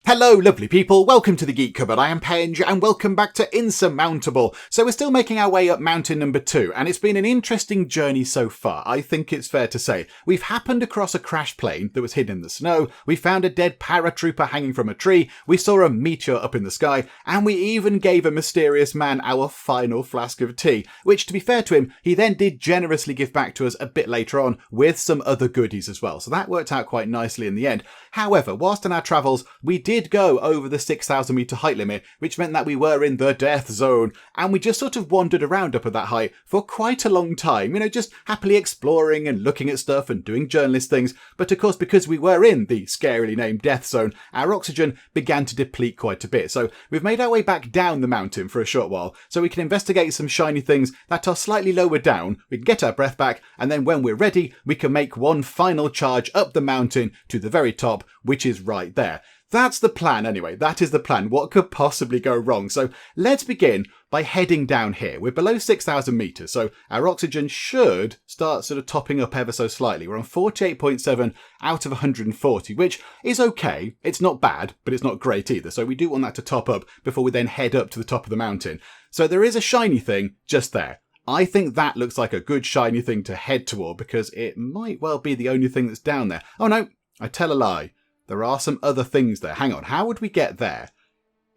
Hello lovely people, welcome to the Geek Cupboard. I am Penge and welcome back to Insurmountable. So we're still making our way up mountain number 2 and it's been an interesting journey so far, I think it's fair to say. We've happened across a crash plane that was hidden in the snow, we found a dead paratrooper hanging from a tree, we saw a meteor up in the sky, and we even gave a mysterious man our final flask of tea, which to be fair to him, he then did generously give back to us a bit later on with some other goodies as well. So that worked out quite nicely in the end. However, whilst on our travels, we did go over the 6,000 metre height limit, which meant that we were in the death zone, and we just sort of wandered around up at that height for quite a long time, just happily exploring and looking at stuff and doing journalist things. But of course, because we were in the scarily named death zone, our oxygen began to deplete quite a bit. So we've made our way back down the mountain for a short while, so we can investigate some shiny things that are slightly lower down, we can get our breath back, and then when we're ready, we can make one final charge up the mountain to the very top, which is right there. That's the plan anyway, that is the plan. What could possibly go wrong? So let's begin by heading down here. We're below 6,000 metres, so our oxygen should start sort of topping up ever so slightly. We're on 48.7 out of 140, which is okay. It's not bad, but it's not great either. So we do want that to top up before we then head up to the top of the mountain. So there is a shiny thing just there. I think that looks like a good shiny thing to head toward because it might well be the only thing that's down there. Oh no, I tell a lie. There are some other things there. Hang on, how would we get there?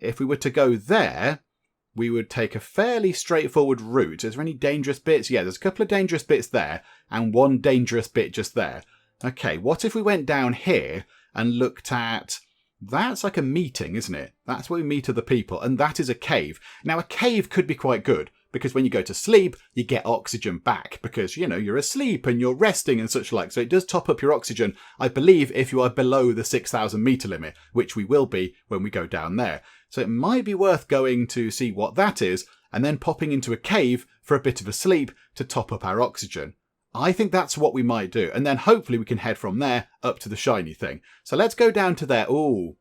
If we were to go there, we would take a fairly straightforward route. Is there any dangerous bits? Yeah, there's a couple of dangerous bits there and one dangerous bit just there. Okay, what if we went down here and looked at... That's like a meeting, isn't it? That's where we meet other people, and that is a cave. Now, a cave could be quite good, because when you go to sleep, you get oxygen back, because, you're asleep and you're resting and such like. So it does top up your oxygen, I believe, if you are below the 6,000 metre limit, which we will be when we go down there. So it might be worth going to see what that is, and then popping into a cave for a bit of a sleep to top up our oxygen. I think that's what we might do, and then hopefully we can head from there up to the shiny thing. So let's go down to there. Ooh,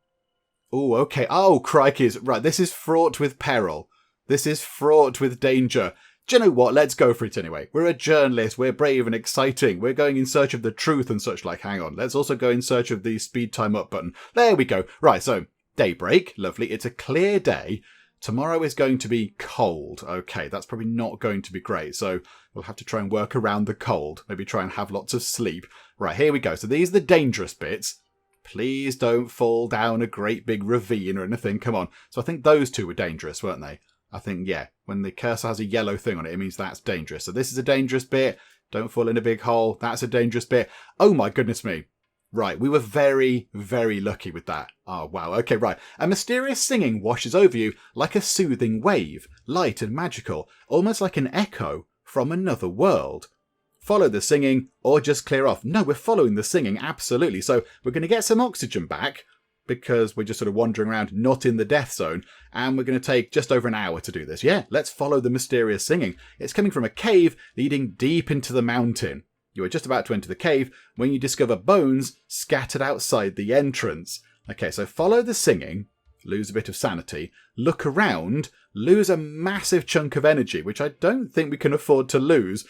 okay. Oh, crikeys. Right, this is fraught with peril. This is fraught with danger. Do you know what? Let's go for it anyway. We're a journalist. We're brave and exciting. We're going in search of the truth and such like. Hang on. Let's also go in search of the speed time up button. There we go. Right, so Daybreak. Lovely. It's a clear day. Tomorrow is going to be cold. Okay, that's probably not going to be great. So we'll have to try and work around the cold. Maybe try and have lots of sleep. Right, here we go. So these are the dangerous bits. Please don't fall down a great big ravine or anything. Come on. So I think those two were dangerous, weren't they? I think, yeah. When the cursor has a yellow thing on it, it means that's dangerous. So this is a dangerous bit. Don't fall in a big hole. That's a dangerous bit. Oh my goodness me. Right, we were very, very lucky with that. Oh, wow. Okay, right. A mysterious singing washes over you like a soothing wave, light and magical, almost like an echo from another world. Follow the singing or just clear off. No, we're following the singing, absolutely. So we're going to get some oxygen back because we're just sort of wandering around, not in the death zone, and we're going to take just over an hour to do this. Yeah, let's follow the mysterious singing. It's coming from a cave leading deep into the mountain. You are just about to enter the cave when you discover bones scattered outside the entrance. Okay, so follow the singing, lose a bit of sanity, look around, lose a massive chunk of energy, which I don't think we can afford to lose,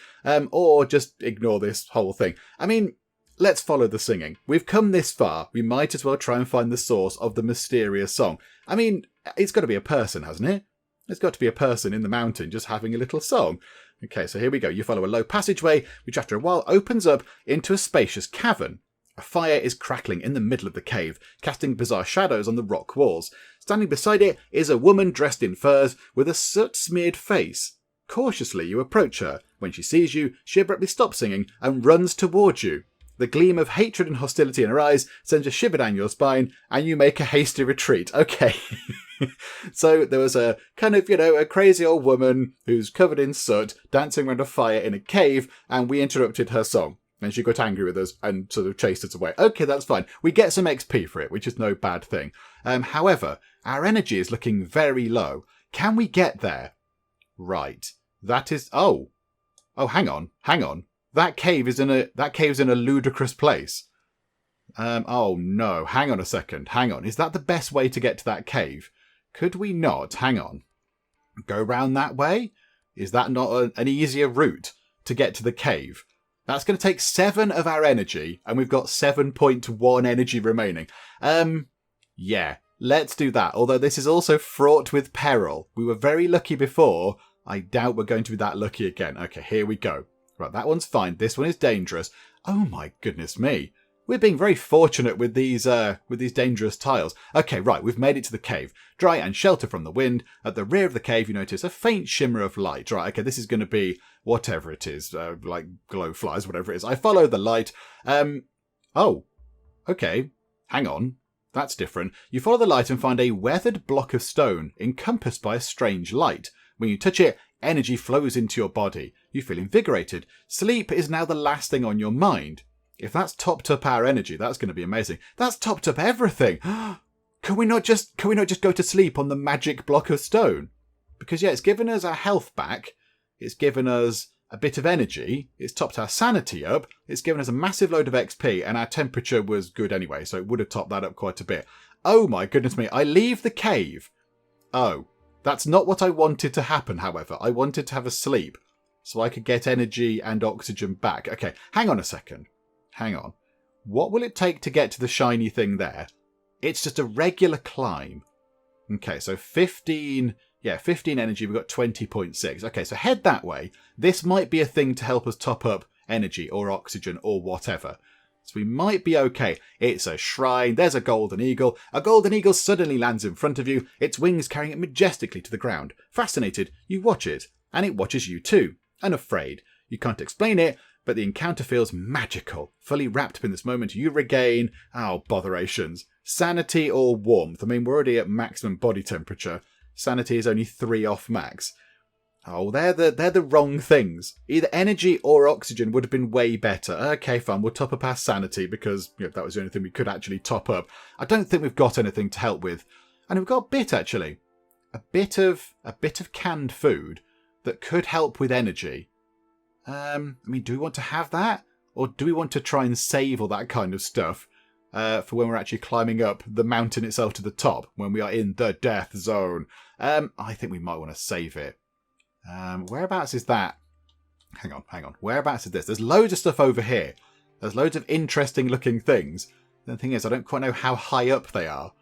or just ignore this whole thing. I mean, let's follow the singing. We've come this far, we might as well try and find the source of the mysterious song. I mean, it's got to be a person, hasn't it? There's got to be a person in the mountain just having a little song. Okay, so here we go. You follow a low passageway, which after a while opens up into a spacious cavern. A fire is crackling in the middle of the cave, casting bizarre shadows on the rock walls. Standing beside it is a woman dressed in furs with a soot-smeared face. Cautiously, you approach her. When she sees you, she abruptly stops singing and runs towards you. The gleam of hatred and hostility in her eyes sends a shiver down your spine, and you make a hasty retreat. Okay. So there was a kind of, a crazy old woman who's covered in soot, dancing around a fire in a cave, and we interrupted her song. And she got angry with us and sort of chased us away. Okay, that's fine. We get some XP for it, which is no bad thing. However, our energy is looking very low. Can we get there? Right. That is... Oh, hang on. That cave is in a ludicrous place. Oh no, hang on a second. Hang on. Is that the best way to get to that cave? Could we not? Hang on. Go round that way? Is that not an easier route to get to the cave? That's going to take 7 of our energy, and we've got 7.1 energy remaining. Yeah. Let's do that. Although this is also fraught with peril. We were very lucky before. I doubt we're going to be that lucky again. Okay, here we go. Right, that one's fine. This one is dangerous. Oh my goodness me. We're being very fortunate with these dangerous tiles. Okay, right, we've made it to the cave. Dry and shelter from the wind. At the rear of the cave, you notice a faint shimmer of light. Right, okay, this is going to be whatever it is, like glow flies, whatever it is. I follow the light. Oh, okay, hang on. That's different. You follow the light and find a weathered block of stone encompassed by a strange light. When you touch it, energy flows into your body. You feel invigorated. Sleep is now the last thing on your mind. If that's topped up our energy, that's going to be amazing. That's topped up everything. Can we not just go to sleep on the magic block of stone? Because yeah, it's given us our health back. It's given us a bit of energy. It's topped our sanity up. It's given us a massive load of XP, and our temperature was good anyway, so it would have topped that up quite a bit. Oh my goodness me, I leave the cave. Oh, that's not what I wanted to happen, however. I wanted to have a sleep so I could get energy and oxygen back. Okay, hang on a second. Hang on. What will it take to get to the shiny thing there? It's just a regular climb. Okay, so 15 energy. We've got 20.6. Okay, so head that way. This might be a thing to help us top up energy or oxygen or whatever. So we might be okay. It's a shrine. There's a golden eagle. A golden eagle suddenly lands in front of you, its wings carrying it majestically to the ground. Fascinated, you watch it, and it watches you too. Unafraid. You can't explain it, but the encounter feels magical. Fully wrapped up in this moment, you regain, botherations, sanity or warmth. I mean, we're already at maximum body temperature. Sanity is only 3 off max. Oh, they're the wrong things. Either energy or oxygen would have been way better. Okay, fine, we'll top up our sanity because that was the only thing we could actually top up. I don't think we've got anything to help with. And we've got a bit, actually. A bit of canned food that could help with energy. I mean, do we want to have that? Or do we want to try and save all that kind of stuff for when we're actually climbing up the mountain itself to the top, when we are in the death zone? I think we might want to save it. Whereabouts is that? Hang on. Whereabouts is this? There's loads of stuff over here. There's loads of interesting looking things. The thing is, I don't quite know how high up they are.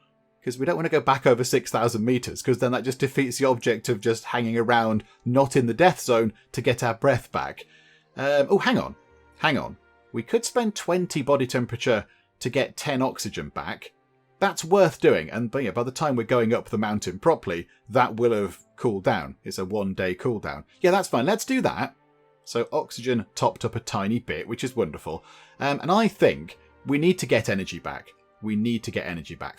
Because we don't want to go back over 6,000 metres, because then that just defeats the object of just hanging around, not in the death zone, to get our breath back. Hang on. We could spend 20 body temperature to get 10 oxygen back. That's worth doing, and by the time we're going up the mountain properly, that will have cooled down. It's a 1-day cooldown. Yeah, that's fine. Let's do that. So oxygen topped up a tiny bit, which is wonderful. And I think we need to get energy back.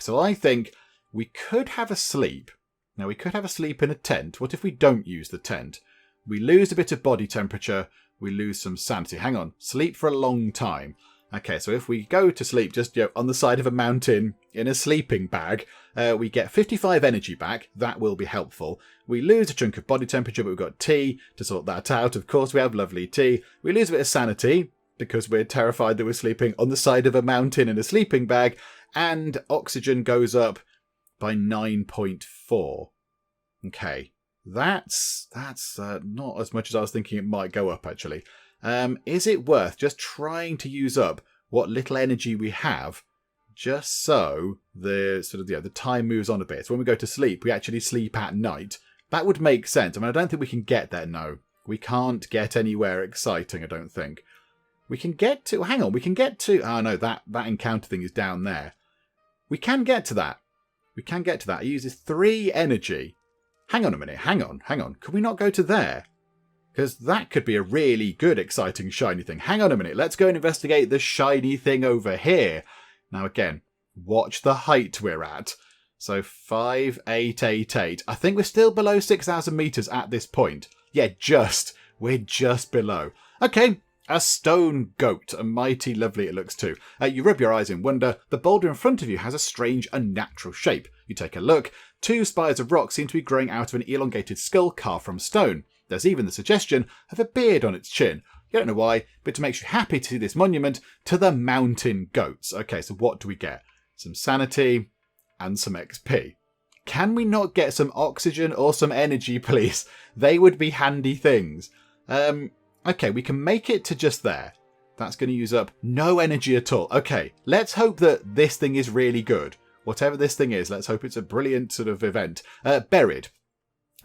So I think we could have a sleep. Now, we could have a sleep in a tent. What if we don't use the tent? We lose a bit of body temperature. We lose some sanity. Hang on. Sleep for a long time. Okay, so if we go to sleep just on the side of a mountain in a sleeping bag, we get 55 energy back. That will be helpful. We lose a chunk of body temperature, but we've got tea to sort that out. Of course, we have lovely tea. We lose a bit of sanity, because we're terrified that we're sleeping on the side of a mountain in a sleeping bag, and oxygen goes up by 9.4. Okay, that's not as much as I was thinking it might go up, actually. Is it worth just trying to use up what little energy we have, just so the time moves on a bit? So when we go to sleep, we actually sleep at night. That would make sense. I mean, I don't think we can get there, no. We can't get anywhere exciting, I don't think. We can get to... Hang on, we can get to... Oh, no, that encounter thing is down there. We can get to that. It uses 3 energy. Hang on a minute. Hang on. Can we not go to there? Because that could be a really good, exciting, shiny thing. Hang on a minute. Let's go and investigate the shiny thing over here. Now, again, watch the height we're at. So 5,888. I think we're still below 6,000 metres at this point. Yeah, we're just below. Okay. A stone goat, and mighty lovely it looks too. You rub your eyes in wonder. The boulder in front of you has a strange, unnatural shape. You take a look. 2 spires of rock seem to be growing out of an elongated skull carved from stone. There's even the suggestion of a beard on its chin. You don't know why, but it makes you happy to see this monument to the mountain goats. Okay, so what do we get? Some sanity and some XP. Can we not get some oxygen or some energy, please? They would be handy things. Okay, we can make it to just there. That's going to use up no energy at all. Okay, let's hope that this thing is really good. Whatever this thing is, let's hope it's a brilliant sort of event. Buried.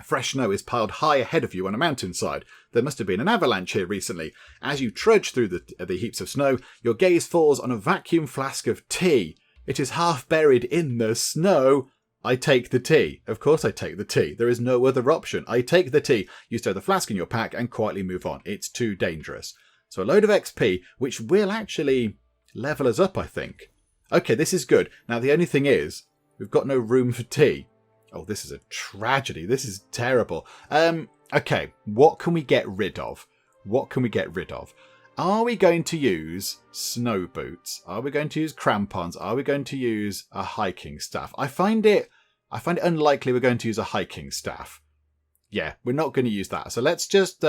Fresh snow is piled high ahead of you on a mountainside. There must have been an avalanche here recently. As you trudge through the heaps of snow, your gaze falls on a vacuum flask of tea. It is half buried in the snow. I take the tea. Of course I take the tea. There is no other option. I take the tea. You stow the flask in your pack and quietly move on. It's too dangerous. So a load of XP, which will actually level us up, I think. Okay, this is good. Now the only thing is, we've got no room for tea. Oh, this is a tragedy. This is terrible. Okay, what can we get rid of? What can we get rid of? Are we going to use snow boots? Are we going to use crampons? Are we going to use a hiking staff? I find it unlikely we're going to use a hiking staff. Yeah, we're not going to use that. So let's just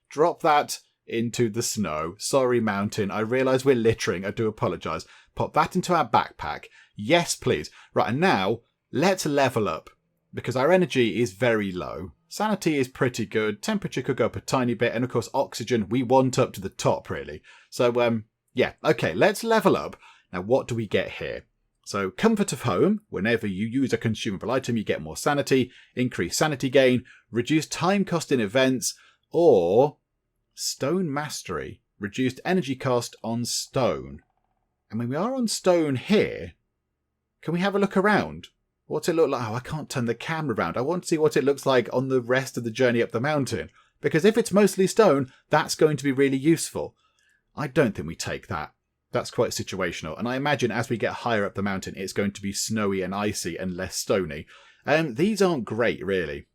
drop that into the snow. Sorry, mountain. I realise we're littering. I do apologise. Pop that into our backpack. Yes, please. Right, and now let's level up because our energy is very low. Sanity is pretty good. Temperature could go up a tiny bit. And of course, oxygen, we want up to the top, really. So, yeah. Okay, let's level up. Now, what do we get here? So, comfort of home. Whenever you use a consumable item, you get more sanity, increased sanity gain, reduced time cost in events, or stone mastery. Reduced energy cost on stone. I mean, we are on stone here. Can we have a look around? What's it look like? Oh, I can't turn the camera around. I want to see what it looks like on the rest of the journey up the mountain. Because if it's mostly stone, that's going to be really useful. I don't think we take that. That's quite situational. And I imagine as we get higher up the mountain, it's going to be snowy and icy and less stony. These aren't great, really.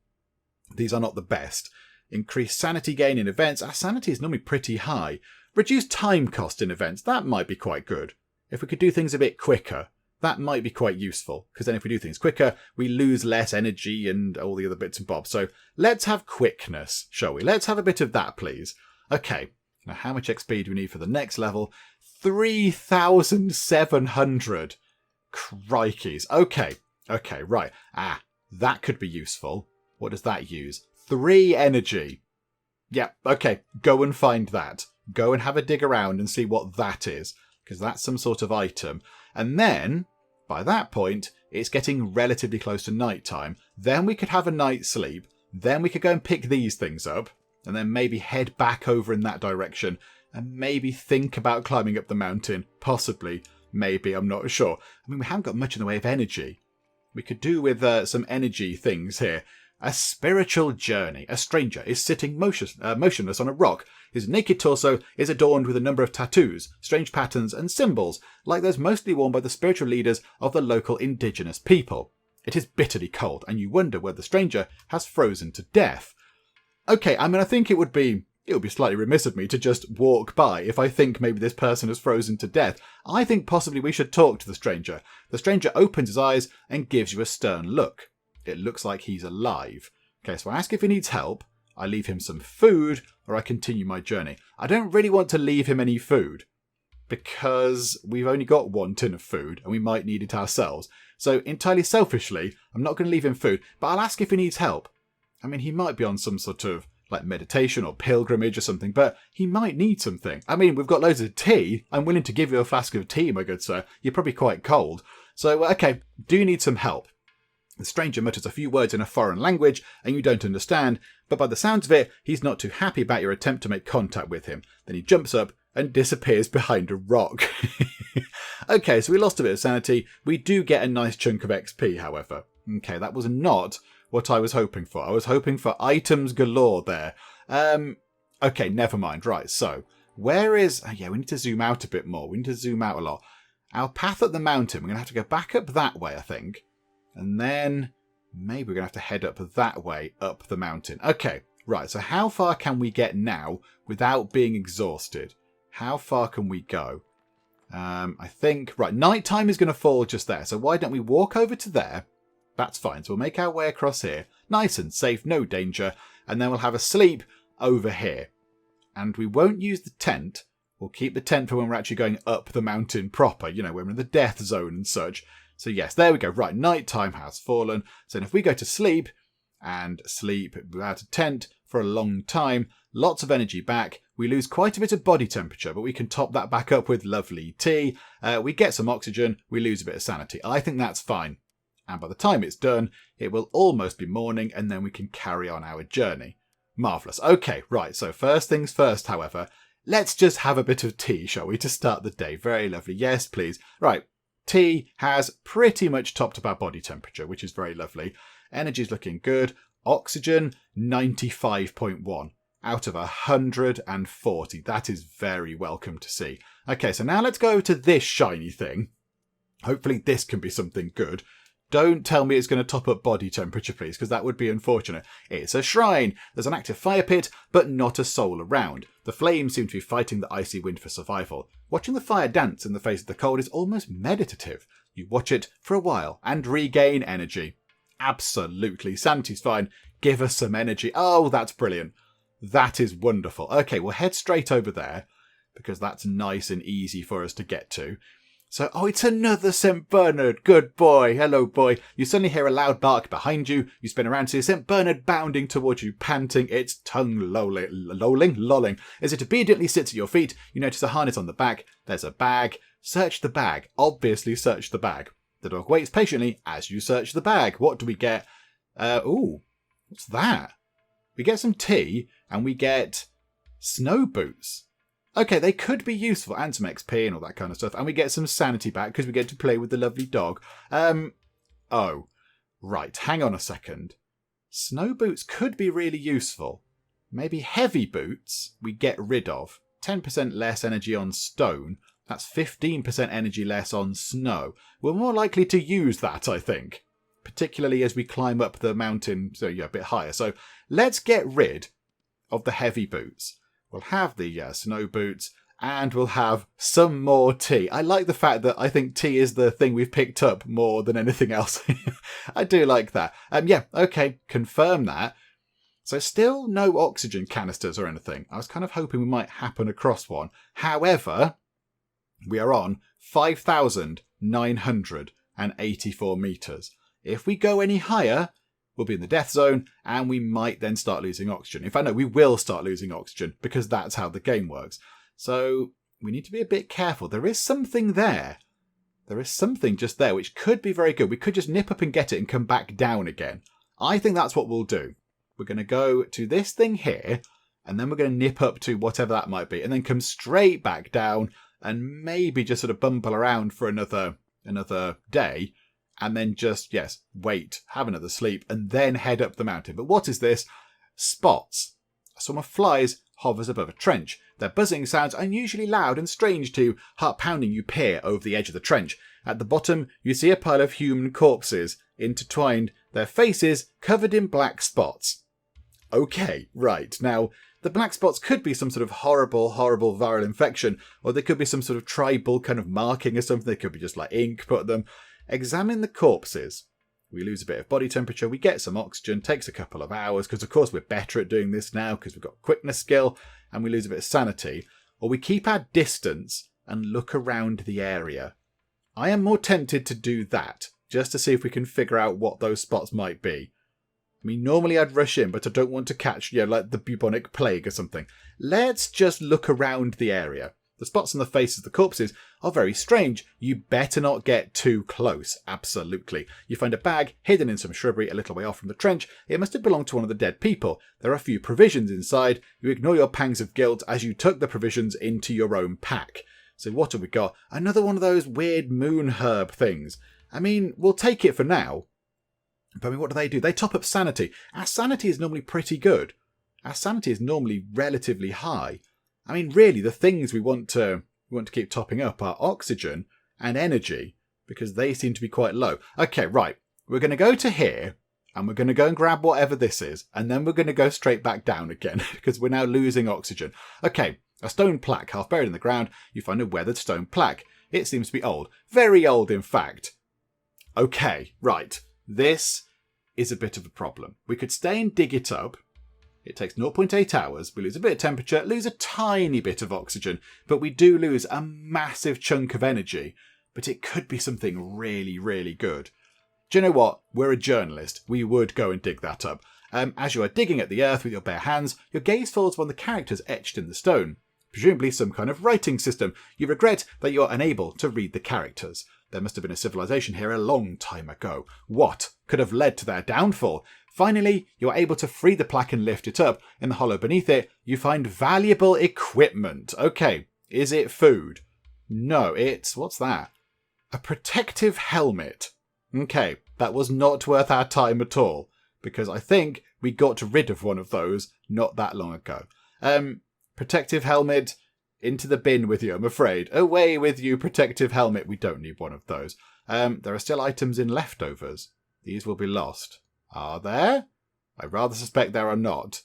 These are not the best. Increased sanity gain in events. Our sanity is normally pretty high. Reduced time cost in events. That might be quite good. If we could do things a bit quicker, that might be quite useful, because then if we do things quicker, we lose less energy and all the other bits and bobs. So let's have quickness, shall we? Let's have a bit of that, please. Okay, now how much XP do we need for the next level? 3,700. Crikeys. Okay, right. That could be useful. What does that use? 3 energy. Yeah, okay, go and find that. Go and have a dig around and see what that is, because that's some sort of item. And then, by that point, it's getting relatively close to night time. Then we could have a night's sleep. Then we could go and pick these things up. And then maybe head back over in that direction. And maybe think about climbing up the mountain. Possibly. Maybe. I'm not sure. I mean, we haven't got much in the way of energy. We could do with some energy things here. A spiritual journey. A stranger is sitting motionless on a rock. His naked torso is adorned with a number of tattoos, strange patterns and symbols, like those mostly worn by the spiritual leaders of the local indigenous people. It is bitterly cold, and you wonder whether the stranger has frozen to death. Okay, I mean, I think it would be slightly remiss of me to just walk by if I think maybe this person has frozen to death. I think possibly we should talk to the stranger. The stranger opens his eyes and gives you a stern look. It looks like he's alive. Okay, so I ask if he needs help. I leave him some food, or I continue my journey. I don't really want to leave him any food, because we've only got 1 tin of food, and we might need it ourselves. So entirely selfishly, I'm not going to leave him food, but I'll ask if he needs help. I mean, he might be on some sort of like meditation or pilgrimage or something, but he might need something. I mean, we've got loads of tea. I'm willing to give you a flask of tea, my good sir. You're probably quite cold. So, okay, do you need some help? The stranger mutters a few words in a foreign language, and you don't understand, but by the sounds of it, he's not too happy about your attempt to make contact with him. Then he jumps up and disappears behind a rock. Okay, so we lost a bit of sanity. We do get a nice chunk of XP, however. Okay, that was not what I was hoping for. I was hoping for items galore there. Okay, never mind. Right, so where is... Oh, yeah, we need to zoom out a bit more. We need to zoom out a lot. Our path up the mountain, we're going to have to go back up that way, I think. And then maybe we're going to have to head up that way, up the mountain. Okay, right, so how far can we get now without being exhausted? How far can we go? I think, right, nighttime is going to fall just there. So why don't we walk over to there? That's fine. So we'll make our way across here. Nice and safe, no danger. And then we'll have a sleep over here. And we won't use the tent. We'll keep the tent for when we're actually going up the mountain proper, you know, when we're in the death zone and such. So yes, there we go. Right, nighttime has fallen. So if we go to sleep and sleep without a tent for a long time, lots of energy back, We lose quite a bit of body temperature, but we can top that back up with lovely tea. We get some oxygen, we lose a bit of sanity. I think that's fine. And by the time it's done, it will almost be morning, and then we can carry on our journey. Marvellous. Okay, right, so first things first, however, let's just have a bit of tea, shall we, to start the day. Very lovely. Yes, please. Right, tea has pretty much topped up our body temperature, which is very lovely. Energy's looking good. Oxygen, 95.1 out of 140. That is very welcome to see. Okay, so now let's go to this shiny thing. Hopefully this can be something good. Don't tell me it's going to top up body temperature, please, because that would be unfortunate. It's a shrine. There's an active fire pit, but not a soul around. The flames seem to be fighting the icy wind for survival. Watching the fire dance in the face of the cold is almost meditative. You watch it for a while and regain energy. Absolutely. Sanity's fine. Give us some energy. Oh, that's brilliant. That is wonderful. Okay, we'll head straight over there because that's nice and easy for us to get to. So, oh, it's another St. Bernard. Good boy. Hello, boy. You suddenly hear a loud bark behind you. You spin around to see St. Bernard bounding towards you, panting, its tongue lolling. As it obediently sits at your feet, you notice a harness on the back. There's a bag. Search the bag. Obviously, search the bag. The dog waits patiently as you search the bag. What do we get? Ooh, what's that? We get some tea, and we get snow boots. Okay, they could be useful, and some XP and all that kind of stuff. And we get some sanity back because we get to play with the lovely dog. Oh, right, hang on a second. Snow boots could be really useful. Maybe heavy boots we get rid of. 10% less energy on stone. That's 15% energy less on snow. We're more likely to use that, I think. Particularly as we climb up the mountain, so yeah, a bit higher. So let's get rid of the heavy boots. We'll have the snow boots, and we'll have some more tea. I like the fact that I think tea is the thing we've picked up more than anything else. I do like that. Yeah, okay, confirm that. So still no oxygen canisters or anything. I was kind of hoping we might happen across one. However, we are on 5,984 metres. If we go any higher, we'll be in the death zone, and we might then start losing oxygen. In fact, no, we will start losing oxygen, because that's how the game works. So we need to be a bit careful. There is something there. There is something just there, which could be very good. We could just nip up and get it and come back down again. I think that's what we'll do. We're going to go to this thing here, and then we're going to nip up to whatever that might be, and then come straight back down, and maybe just sort of bumble around for another day, and then just, yes, wait, have another sleep, and then head up the mountain. But what is this? Spots. A swarm of flies hovers above a trench. Their buzzing sounds unusually loud and strange to you. Heart-pounding, you peer over the edge of the trench. At the bottom, you see a pile of human corpses, intertwined, their faces covered in black spots. Okay, right. Now, the black spots could be some sort of horrible viral infection, or they could be some sort of tribal kind of marking or something. They could be just like ink put on them. Examine the corpses. We lose a bit of body temperature, we get some oxygen, takes a couple of hours, because of course we're better at doing this now because we've got quickness skill, and we lose a bit of sanity. Or we keep our distance and look around the area. I am more tempted to do that, just to see if we can figure out what those spots might be. I mean, normally I'd rush in, but I don't want to catch, like the bubonic plague or something. Let's just look around the area. The spots on the faces of the corpses are very strange. You better not get too close. Absolutely. You find a bag hidden in some shrubbery a little way off from the trench. It must have belonged to one of the dead people. There are a few provisions inside. You ignore your pangs of guilt as you tuck the provisions into your own pack. So what have we got? Another one of those weird moon herb things. I mean, we'll take it for now. But I mean, what do? They top up sanity. Our sanity is normally pretty good. Our sanity is normally relatively high. I mean, really, the things we want to keep topping up are oxygen and energy, because they seem to be quite low. Okay, right. We're going to go to here, and we're going to go and grab whatever this is, and then we're going to go straight back down again, because we're now losing oxygen. Okay, a stone plaque half buried in the ground. You find a weathered stone plaque. It seems to be old. Very old, in fact. Okay, right. This is a bit of a problem. We could stay and dig it up. It takes 0.8 hours, we lose a bit of temperature, lose a tiny bit of oxygen, but we do lose a massive chunk of energy. But it could be something really, really good. Do you know what? We're a journalist. We would go and dig that up. As you are digging at the earth with your bare hands, your gaze falls on the characters etched in the stone. Presumably some kind of writing system. You regret that you are unable to read the characters. There must have been a civilization here a long time ago. What could have led to their downfall? Finally, you are able to free the plaque and lift it up. In the hollow beneath it, you find valuable equipment. Okay, is it food? No, it's... what's that? A protective helmet. Okay, that was not worth our time at all, because I think we got rid of one of those not that long ago. Protective helmet, into the bin with you, I'm afraid. Away with you, protective helmet. We don't need one of those. There are still items in leftovers. These will be lost. Are there? I rather suspect there are not.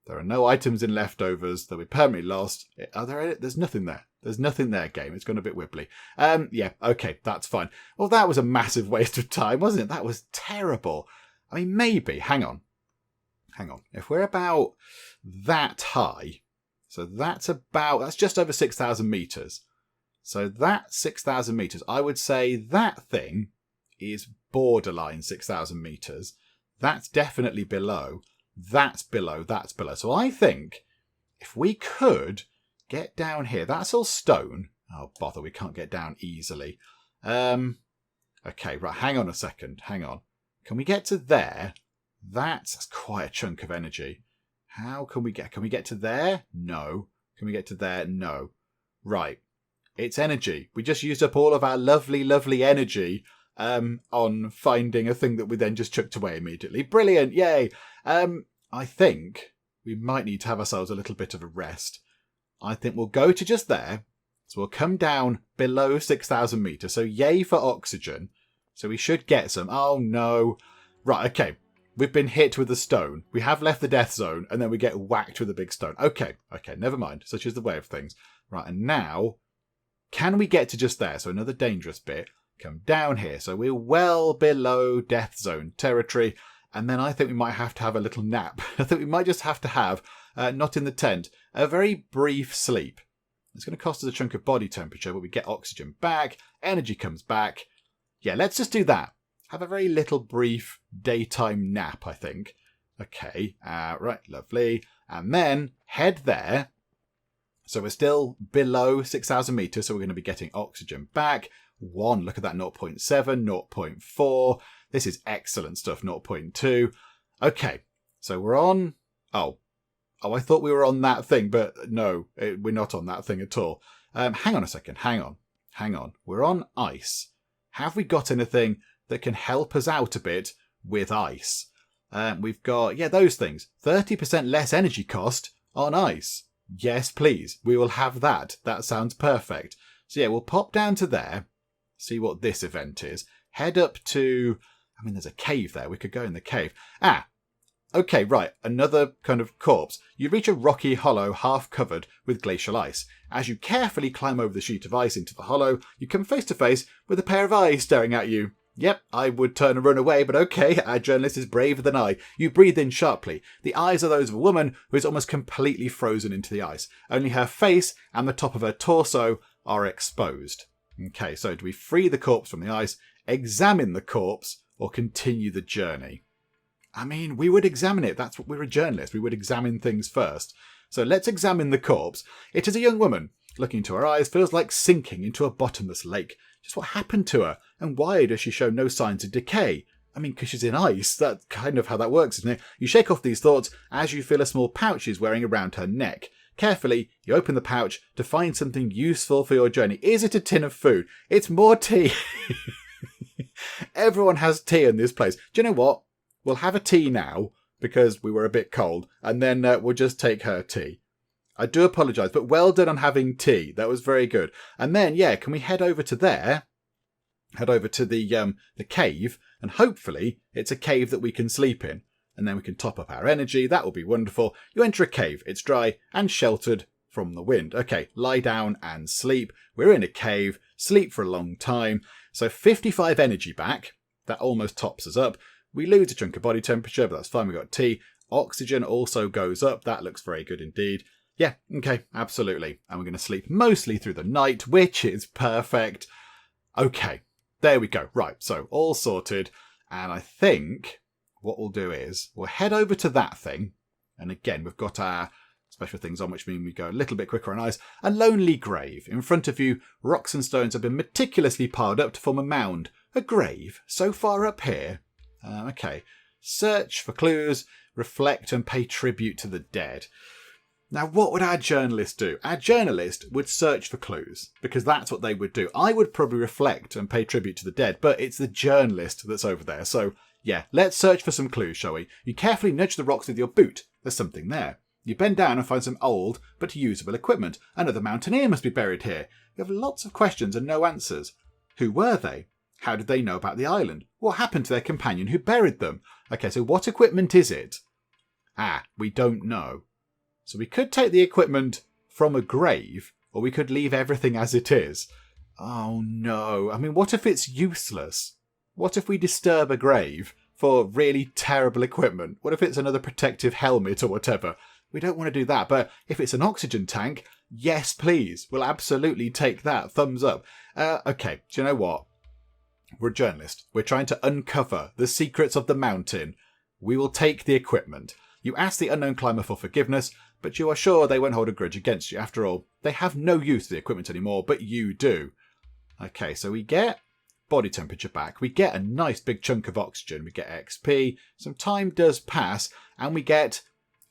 There are no items in leftovers. They'll be permanently lost. Are there? There's nothing there. There's nothing there, game. It's gone a bit wibbly. Yeah, okay, that's fine. Well, that was a massive waste of time, wasn't it? That was terrible. I mean, maybe. Hang on. If we're about that high, so that's just over 6,000 meters. So that 6,000 meters, I would say that thing is borderline 6,000 meters. That's definitely below. That's below. So I think if we could get down here, that's all stone. Oh, bother, we can't get down easily. Okay, right, hang on a second. Hang on. Can we get to there? That's quite a chunk of energy. How can we get to there? No. Can we get to there? No. Right. It's energy. We just used up all of our lovely, lovely energy on finding a thing that we then just chucked away immediately. Brilliant. Yay. I think we might need to have ourselves a little bit of a rest. I think we'll go to just there. So we'll come down below 6,000 meters. So yay for oxygen. So we should get some. Oh no. Right. Okay. We've been hit with a stone. We have left the death zone and then we get whacked with a big stone. Okay. Never mind. Such is the way of things. Right. And now, can we get to just there? So another dangerous bit. Come down here. So we're well below death zone territory. And then I think we might have to have a little nap. I think we might just have to have, not in the tent, a very brief sleep. It's going to cost us a chunk of body temperature, but we get oxygen back. Energy comes back. Yeah, let's just do that. Have a very little brief daytime nap, I think. Okay, right, lovely. And then head there. So we're still below 6,000 meters, so we're going to be getting oxygen back. Look at that, 0.7, 0.4. This is excellent stuff, 0.2. Okay, so we're on... Oh, I thought we were on that thing, but no, we're not on that thing at all. Hang on a second, hang on. We're on ice. Have we got anything that can help us out a bit with ice? We've got, those things. 30% less energy cost on ice. Yes, please. We will have that. That sounds perfect. So we'll pop down to there, see what this event is. Head up to... there's a cave there. We could go in the cave. Okay, right. Another kind of corpse. You reach a rocky hollow half covered with glacial ice. As you carefully climb over the sheet of ice into the hollow, you come face to face with a pair of eyes staring at you. Yep, I would turn and run away, but okay, our journalist is braver than I. You breathe in sharply. The eyes are those of a woman who is almost completely frozen into the ice. Only her face and the top of her torso are exposed. Okay, so do we free the corpse from the ice, examine the corpse, or continue the journey? We would examine it. That's what we're a journalist. We would examine things first. So let's examine the corpse. It is a young woman. Looking into her eyes feels like sinking into a bottomless lake. Just what happened to her? And why does she show no signs of decay? Because she's in ice. That's kind of how that works, isn't it? You shake off these thoughts as you feel a small pouch is wearing around her neck. Carefully, you open the pouch to find something useful for your journey. Is it a tin of food? It's more tea. Everyone has tea in this place. Do you know what? We'll have a tea now, because we were a bit cold, and then we'll just take her tea. I do apologise, but well done on having tea. That was very good. And then, can we head over to there? Head over to the cave, and hopefully it's a cave that we can sleep in. And then we can top up our energy. That will be wonderful. You enter a cave. It's dry and sheltered from the wind. Okay, lie down and sleep. We're in a cave. Sleep for a long time. So 55 energy back. That almost tops us up. We lose a chunk of body temperature, but that's fine. We've got tea. Oxygen also goes up. That looks very good indeed. Yeah, okay, absolutely. And we're going to sleep mostly through the night, which is perfect. Okay, there we go. Right, so all sorted. And I think what we'll do is we'll head over to that thing. And again, we've got our special things on, which mean we go a little bit quicker on eyes. A lonely grave. In front of you, rocks and stones have been meticulously piled up to form a mound. A grave? So far up here? Okay. Search for clues, reflect and pay tribute to the dead. Now, what would our journalist do? Our journalist would search for clues, because that's what they would do. I would probably reflect and pay tribute to the dead, but it's the journalist that's over there. So, yeah, let's search for some clues, shall we? You carefully nudge the rocks with your boot. There's something there. You bend down and find some old but usable equipment. Another mountaineer must be buried here. You have lots of questions and no answers. Who were they? How did they know about the island? What happened to their companion who buried them? Okay, so what equipment is it? We don't know. So we could take the equipment from a grave, or we could leave everything as it is. Oh no. I mean, what if it's useless? What if we disturb a grave for really terrible equipment? What if it's another protective helmet or whatever? We don't want to do that, but if it's an oxygen tank, yes please. We'll absolutely take that. Thumbs up. Okay, do you know what? We're a journalist. We're trying to uncover the secrets of the mountain. We will take the equipment. You ask the unknown climber for forgiveness, but you are sure they won't hold a grudge against you. After all, they have no use for the equipment anymore, but you do. Okay, so we get body temperature back. We get a nice big chunk of oxygen. We get XP. Some time does pass, and we get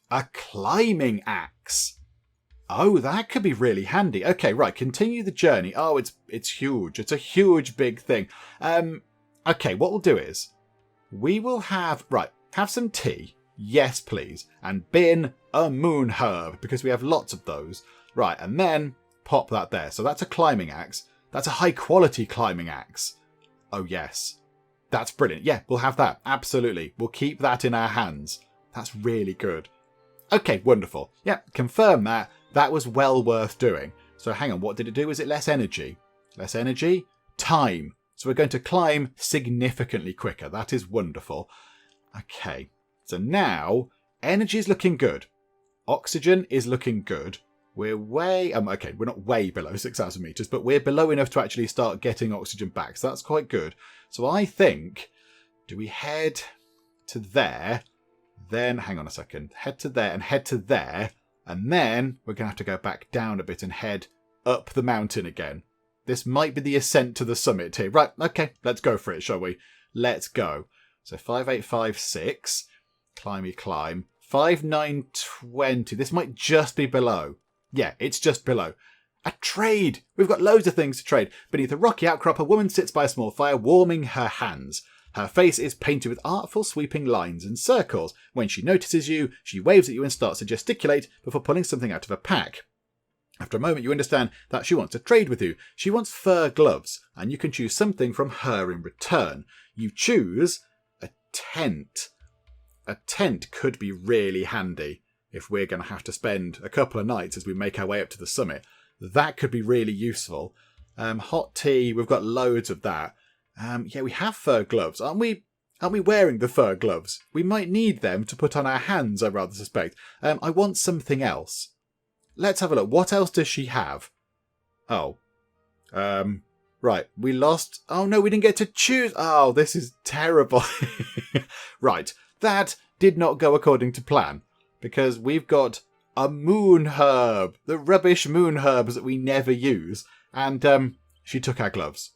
a climbing axe. Oh, that could be really handy. Okay, right, continue the journey. Oh, it's huge. It's a huge big thing. Okay, what we'll do is we will have some tea. Yes, please. And bin a moon herb, because we have lots of those. Right, and then pop that there. So that's a climbing axe. That's a high quality climbing axe. Oh, yes. That's brilliant. Yeah, we'll have that. Absolutely. We'll keep that in our hands. That's really good. Okay, wonderful. Yeah, confirm that. That was well worth doing. So hang on, what did it do? Was it less energy? Less energy? Time. So we're going to climb significantly quicker. That is wonderful. Okay. So now, energy is looking good. Oxygen is looking good. We're way... okay, we're not way below 6,000 meters, but we're below enough to actually start getting oxygen back. So that's quite good. So I think... do we head to there? Then, hang on a second. Head to there and head to there. And then we're going to have to go back down a bit and head up the mountain again. This might be the ascent to the summit here. Right, okay, let's go for it, shall we? Let's go. So 5856... climby climb. 5920. This might just be below. Yeah, it's just below. A trade! We've got loads of things to trade. Beneath a rocky outcrop, a woman sits by a small fire, warming her hands. Her face is painted with artful sweeping lines and circles. When she notices you, she waves at you and starts to gesticulate before pulling something out of a pack. After a moment, you understand that she wants to trade with you. She wants fur gloves, and you can choose something from her in return. You choose a tent. A tent could be really handy if we're going to have to spend a couple of nights as we make our way up to the summit. That could be really useful. Hot tea, we've got loads of that. Yeah, we have fur gloves. Aren't we wearing the fur gloves? We might need them to put on our hands, I rather suspect. I want something else. Let's have a look. What else does she have? Oh. Right, we lost... oh no, we didn't get to choose... oh, this is terrible. Right. That did not go according to plan, because we've got a moon herb, the rubbish moon herbs that we never use, and she took our gloves.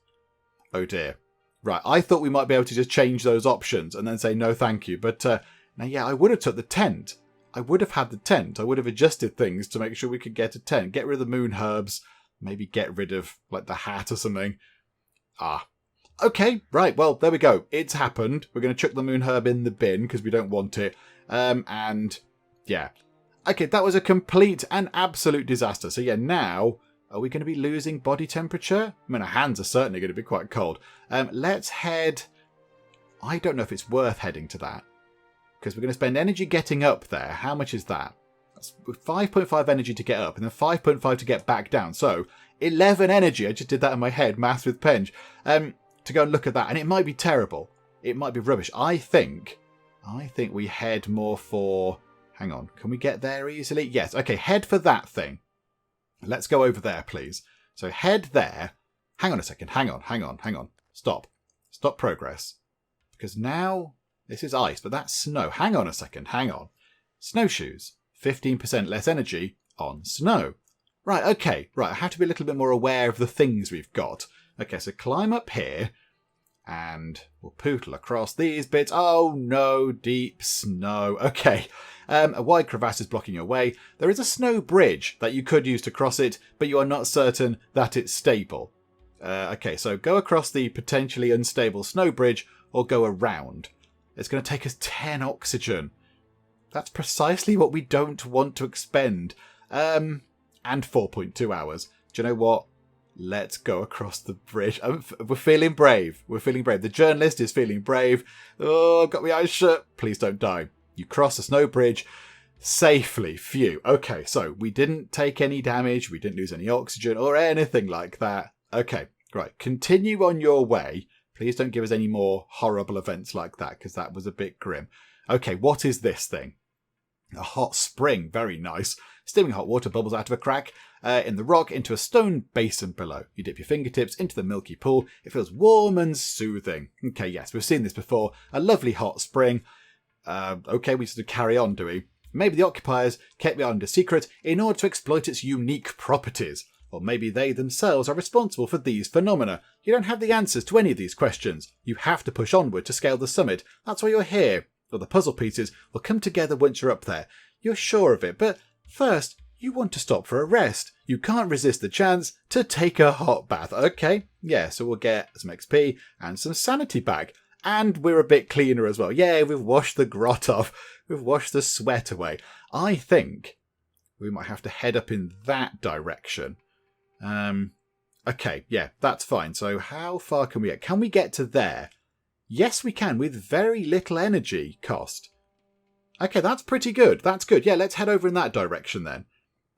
Oh dear. Right, I thought we might be able to just change those options and then say no thank you, but now yeah, I would have took the tent. I would have had the tent. I would have adjusted things to make sure we could get a tent, get rid of the moon herbs, maybe get rid of like the hat or something. Okay, right, well, there we go. It's happened. We're going to chuck the moon herb in the bin because we don't want it. And, yeah. Okay, that was a complete and absolute disaster. So, yeah, now, are we going to be losing body temperature? I mean, our hands are certainly going to be quite cold. Let's head... I don't know if it's worth heading to that, because we're going to spend energy getting up there. How much is that? That's 5.5 energy to get up, and then 5.5 to get back down. So, 11 energy. I just did that in my head, maths with Penge. To go and look at that, and it might be terrible. It might be rubbish. I think we head more for... hang on, can we get there easily? Yes, okay, head for that thing. Let's go over there, please. So head there. Hang on a second, hang on. Stop progress. Because now This is ice, but that's snow. Hang on a second, hang on. Snowshoes, 15% less energy on snow. Right, okay, right, I have to be a little bit more aware of the things we've got. Okay, so climb up here, and we'll pootle across these bits. Oh no, deep snow. Okay, a wide crevasse is blocking your way. There is a snow bridge that you could use to cross it, but you are not certain that it's stable. Okay, so go across the potentially unstable snow bridge, or go around. It's going to take us 10 oxygen. That's precisely what we don't want to expend. And 4.2 hours. Do you know what? Let's go across the bridge. We're feeling brave. We're feeling brave. The journalist is feeling brave. Oh, I've got my eyes shut. Please don't die. You cross the snow bridge safely. Phew. Okay, so we didn't take any damage. We didn't lose any oxygen or anything like that. Okay, right. Continue on your way. Please don't give us any more horrible events like that, because that was a bit grim. Okay, what is this thing? A hot spring. Very nice. Steaming hot water bubbles out of a crack in the rock into a stone basin below. You dip your fingertips into the milky pool. It feels warm and soothing. Okay, yes, we've seen this before. A lovely hot spring. Okay, we sort of carry on, do we? Maybe the occupiers kept the island a secret in order to exploit its unique properties. Or maybe they themselves are responsible for these phenomena. You don't have the answers to any of these questions. You have to push onward to scale the summit. That's why you're here. Or the puzzle pieces will come together once you're up there. You're sure of it, but first, you want to stop for a rest. You can't resist the chance to take a hot bath. Okay, yeah, so we'll get some XP and some sanity back. And we're a bit cleaner as well. Yeah, we've washed the grot off. We've washed the sweat away. I think we might have to head up in that direction. Okay, yeah, that's fine. So how far can we get? Can we get to there? Yes, we can, with very little energy cost. Okay, that's pretty good. That's good. Yeah, let's head over in that direction then.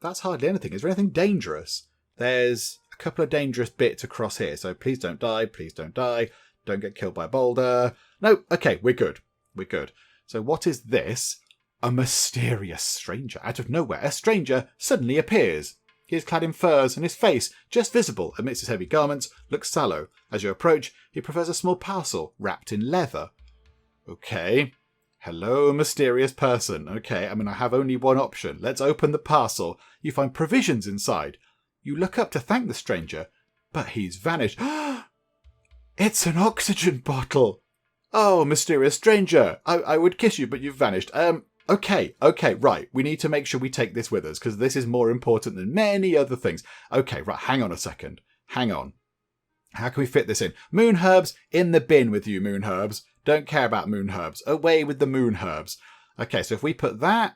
That's hardly anything. Is there anything dangerous? There's a couple of dangerous bits across here, so please don't die. Please don't die. Don't get killed by a boulder. No, okay, we're good. We're good. So what is this? A mysterious stranger. Out of nowhere, a stranger suddenly appears. He is clad in furs, and his face, just visible amidst his heavy garments, looks sallow. As you approach, he prefers a small parcel wrapped in leather. Okay. Hello, mysterious person. Okay, I mean, I have only one option. Let's open the parcel. You find provisions inside. You look up to thank the stranger, but he's vanished. It's an oxygen bottle. Oh, mysterious stranger. I would kiss you, but you've vanished. Okay, right. We need to make sure we take this with us, because this is more important than many other things. Okay, right, hang on a second. Hang on. How can we fit this in? Moon herbs, in the bin with you, moon herbs. Don't care about moon herbs. Away with the moon herbs. Okay, so if we put that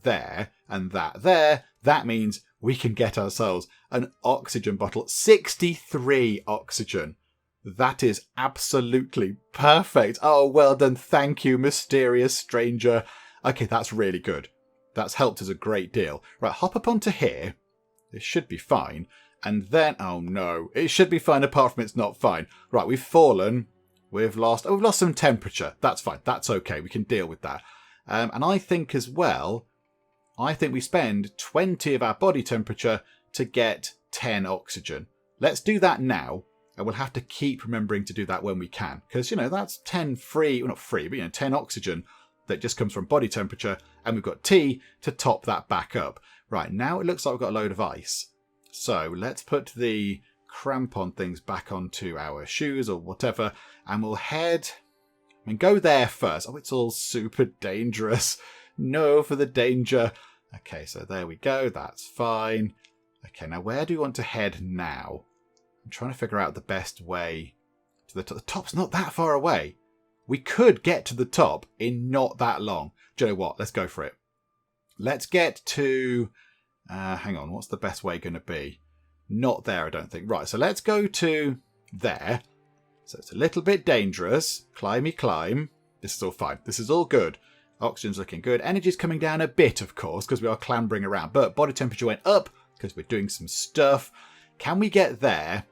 there and that there, that means we can get ourselves an oxygen bottle. 63 oxygen. That is absolutely perfect. Oh, well done. Thank you, mysterious stranger. Okay, that's really good. That's helped us a great deal. Right, hop up onto here. This should be fine. And then, oh no, it should be fine apart from it's not fine. Right, we've fallen. We've lost some temperature. That's fine. That's okay. We can deal with that. And I think as well, we spend 20 of our body temperature to get 10 oxygen. Let's do that now. And we'll have to keep remembering to do that when we can. Because, that's 10 free, well, not free, but, 10 oxygen that just comes from body temperature. And we've got tea to top that back up. Right, now it looks like we've got a load of ice. So let's put the crampon things back onto our shoes or whatever. And we'll go there first. Oh, it's all super dangerous. No for the danger. Okay, so there we go. That's fine. Okay, now where do we want to head now? I'm trying to figure out the best way to the top. The top's not that far away. We could get to the top in not that long. Do you know what? Let's go for it. Let's get to... hang on, what's the best way going to be? Not there, I don't think. Right, so let's go to there. So it's a little bit dangerous. Climby climb. This is all fine. This is all good. Oxygen's looking good. Energy's coming down a bit, of course, because we are clambering around. But body temperature went up because we're doing some stuff. Can we get there?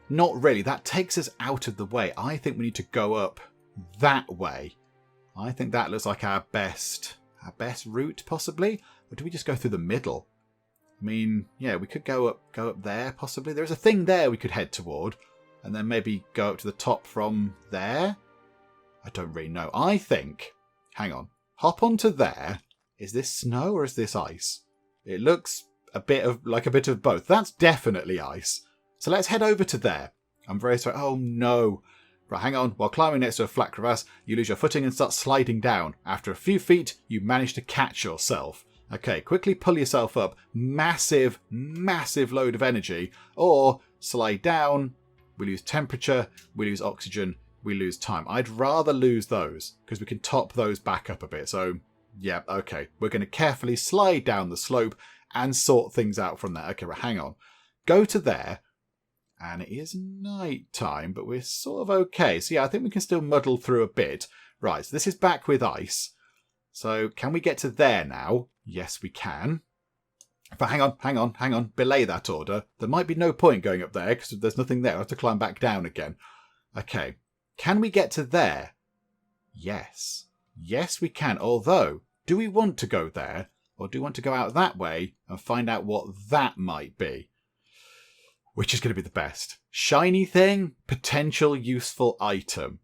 Not really. That takes us out of the way. I think we need to go up that way. I think that looks like our best route, possibly. Or do we just go through the middle? I mean, yeah, we could go up there, possibly. There's a thing there we could head toward. And then maybe go up to the top from there. I don't really know. I think, hang on, hop onto there. Is this snow or is this ice? It looks like a bit of both. That's definitely ice. So let's head over to there. I'm very sorry. Oh no. Right, hang on. While climbing next to a flat crevasse, you lose your footing and start sliding down. After a few feet, you manage to catch yourself. Okay, quickly pull yourself up. Massive, massive load of energy. Or slide down. We lose temperature. We lose oxygen. We lose time. I'd rather lose those because we can top those back up a bit. So, yeah, okay. We're going to carefully slide down the slope and sort things out from there. Okay, right, hang on. Go to there. And it is night time, but we're sort of okay. So yeah, I think we can still muddle through a bit. Right, so this is back with ice. So can we get to there now? Yes, we can. But hang on. Belay that order. There might be no point going up there because there's nothing there. I have to climb back down again. Okay. Can we get to there? Yes. Yes, we can. Although, do we want to go there? Or do we want to go out that way and find out what that might be? Which is going to be the best? Shiny thing, potential useful item.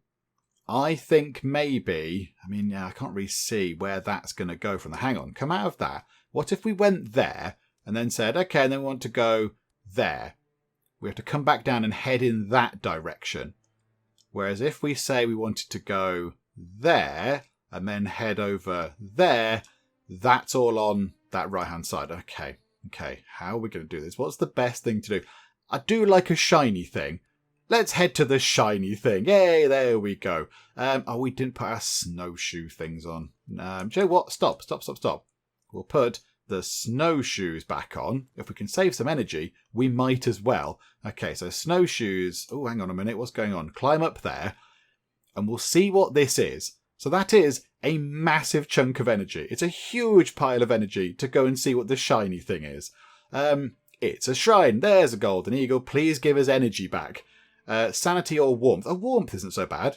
I think maybe, I can't really see where that's going to go from there. Hang on, come out of that. What if we went there and then said, okay, and then we want to go there. We have to come back down and head in that direction. Whereas if we say we wanted to go there and then head over there, that's all on that right-hand side. Okay, how are we going to do this? What's the best thing to do? I do like a shiny thing. Let's head to the shiny thing. Yay, there we go. We didn't put our snowshoe things on. Do you know what? Stop. We'll put the snowshoes back on. If we can save some energy, we might as well. Okay, so snowshoes. Oh, hang on a minute. What's going on? Climb up there and we'll see what this is. So that is a massive chunk of energy. It's a huge pile of energy to go and see what the shiny thing is. It's a shrine. There's a golden eagle. Please give us energy back. Sanity or warmth. Warmth isn't so bad.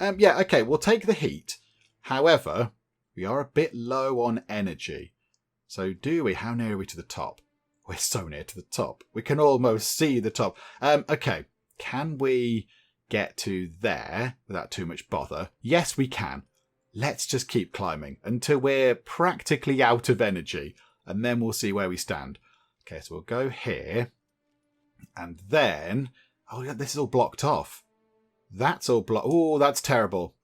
Yeah, okay, we'll take the heat. However, we are a bit low on energy. So do we? How near are we to the top? We're so near to the top. We can almost see the top. Okay, can we get to there without too much bother? Yes, we can. Let's just keep climbing until we're practically out of energy. And then we'll see where we stand. Okay, so we'll go here. And then... oh, yeah, this is all blocked off. That's all blocked. Oh, that's terrible.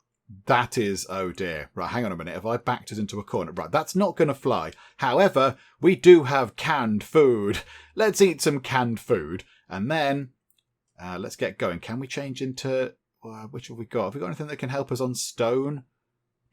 That is... oh, dear. Right, hang on a minute. If I backed us into a corner... right, that's not going to fly. However, we do have canned food. Let's eat some canned food. And then... let's get going. Can we change into... which have we got? Have we got anything that can help us on stone?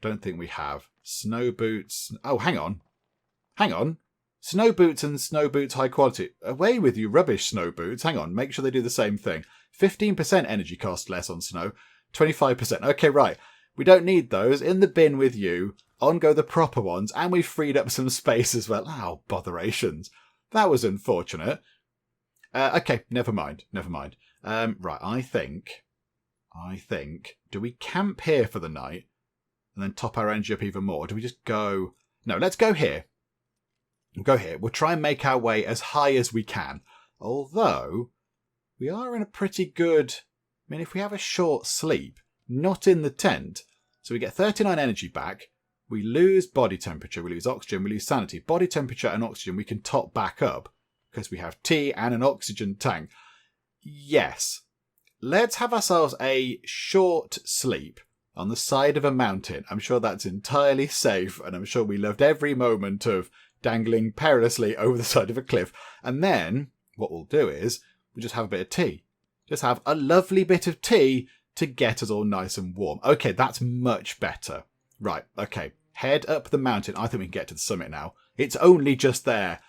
Don't think we have. Snow boots... oh, hang on. Snow boots and snow boots high quality. Away with you rubbish snow boots. Hang on, make sure they do the same thing. 15% energy cost less on snow. 25%. Okay, right. We don't need those. In the bin with you. On go the proper ones. And we've freed up some space as well. Oh, botherations. That was unfortunate. Okay, never mind. Right, I think... do we camp here for the night? And then top our energy up even more? Do we just go... no, let's go here. We'll try and make our way as high as we can. Although, we are in a pretty good... if we have a short sleep, not in the tent, so we get 39 energy back, we lose body temperature, we lose oxygen, we lose sanity. Body temperature and oxygen we can top back up, because we have tea and an oxygen tank. Yes. Let's have ourselves a short sleep on the side of a mountain. I'm sure that's entirely safe, and I'm sure we loved every moment of dangling perilously over the side of a cliff. And then what we'll do is we'll just have a bit of tea. Just have a lovely bit of tea to get us all nice and warm. Okay, that's much better. Right, okay. Head up the mountain. I think we can get to the summit now. It's only just there.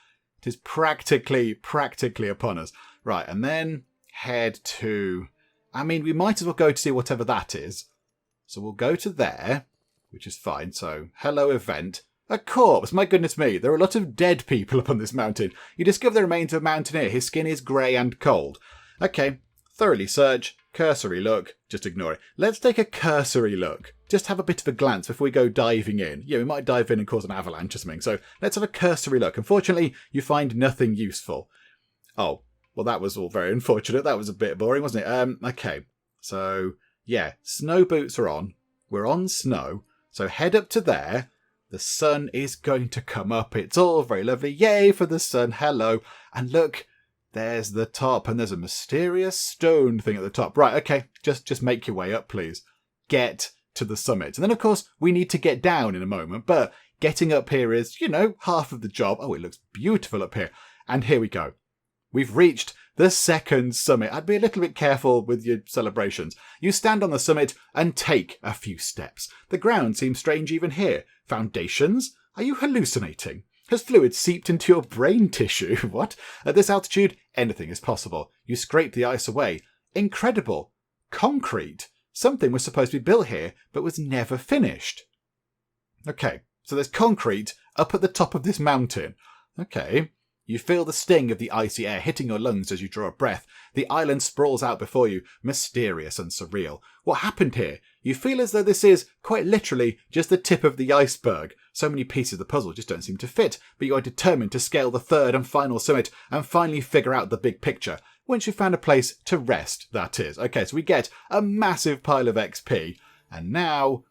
It is practically upon us. Right, and then head to... we might as well go to see whatever that is. So we'll go to there, which is fine. So, hello event. A corpse! My goodness me, there are a lot of dead people up on this mountain. You discover the remains of a mountaineer. His skin is grey and cold. Okay, thoroughly search, cursory look, just ignore it. Let's take a cursory look. Just have a bit of a glance before we go diving in. Yeah, we might dive in and cause an avalanche or something. So let's have a cursory look. Unfortunately, you find nothing useful. Oh, well that was all very unfortunate. That was a bit boring, wasn't it? Okay, so yeah, snow boots are on. We're on snow, so head up to there. The sun is going to come up. It's all very lovely. Yay for the sun. Hello. And look, there's the top, and there's a mysterious stone thing at the top. Right, okay, just make your way up, please. Get to the summit. And then, of course, we need to get down in a moment, but getting up here is, half of the job. Oh, it looks beautiful up here. And here we go. We've reached the second summit. I'd be a little bit careful with your celebrations. You stand on the summit and take a few steps. The ground seems strange even here. Foundations? Are you hallucinating? Has fluid seeped into your brain tissue? What? At this altitude, anything is possible. You scrape the ice away. Incredible. Concrete. Something was supposed to be built here, but was never finished. Okay, so there's concrete up at the top of this mountain. Okay. You feel the sting of the icy air hitting your lungs as you draw a breath. The island sprawls out before you, mysterious and surreal. What happened here? You feel as though this is, quite literally, just the tip of the iceberg. So many pieces of the puzzle just don't seem to fit, but you are determined to scale the third and final summit and finally figure out the big picture. Once you've found a place to rest, that is. Okay, so we get a massive pile of XP, and now